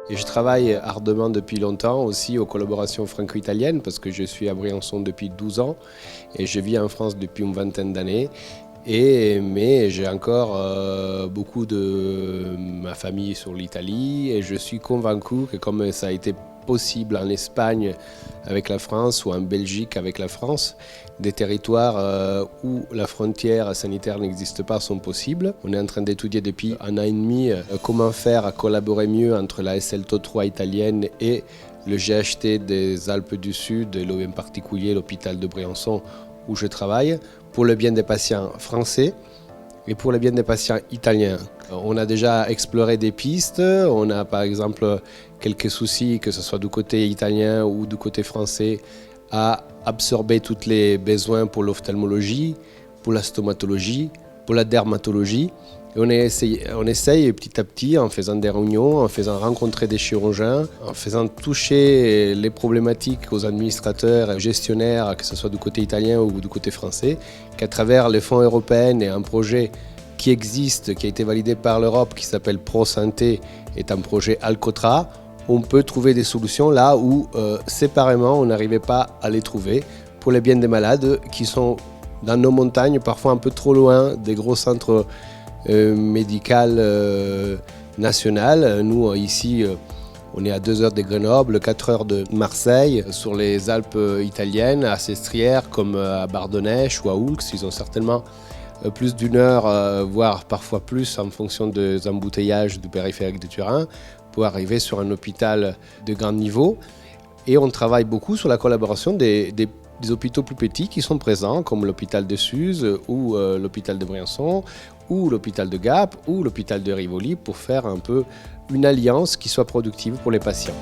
Et je travaille ardemment depuis longtemps aussi aux collaborations franco-italiennes parce que je suis à Briançon depuis 12 ans et je vis en France depuis une vingtaine d'années. Mais j'ai encore beaucoup de ma famille sur l'Italie et je suis convaincu que comme ça a été possible en Espagne avec la France ou en Belgique avec la France, des territoires où la frontière sanitaire n'existe pas sont possibles. On est en train d'étudier depuis un an et demi comment faire à collaborer mieux entre la SLTO 3 italienne et le GHT des Alpes du Sud, et en particulier l'hôpital de Briançon où je travaille, pour le bien des patients français et pour le bien des patients italiens. On a déjà exploré des pistes, on a par exemple quelques soucis, que ce soit du côté italien ou du côté français, à absorber tous les besoins pour l'ophtalmologie, pour la stomatologie, pour la dermatologie. Et on essaye petit à petit, en faisant des réunions, en faisant rencontrer des chirurgiens, en faisant toucher les problématiques aux administrateurs et gestionnaires, que ce soit du côté italien ou du côté français, qu'à travers les fonds européens et un projet qui existe, qui a été validé par l'Europe, qui s'appelle ProSanté, est un projet Alcotra, on peut trouver des solutions là où séparément on n'arrivait pas à les trouver pour les biens des malades qui sont dans nos montagnes, parfois un peu trop loin des gros centres médical national. Nous, ici, on est à 2 heures de Grenoble, 4 heures de Marseille, sur les Alpes italiennes, à Sestrières, comme à Bardonnèche ou à Oulx. Ils ont certainement plus d'une heure, voire parfois plus, en fonction des embouteillages du périphérique de Turin, pour arriver sur un hôpital de grand niveau. Et on travaille beaucoup sur la collaboration des hôpitaux plus petits qui sont présents, comme l'hôpital de Suse ou l'hôpital de Briançon, ou l'hôpital de Gap, ou l'hôpital de Rivoli, pour faire un peu une alliance qui soit productive pour les patients.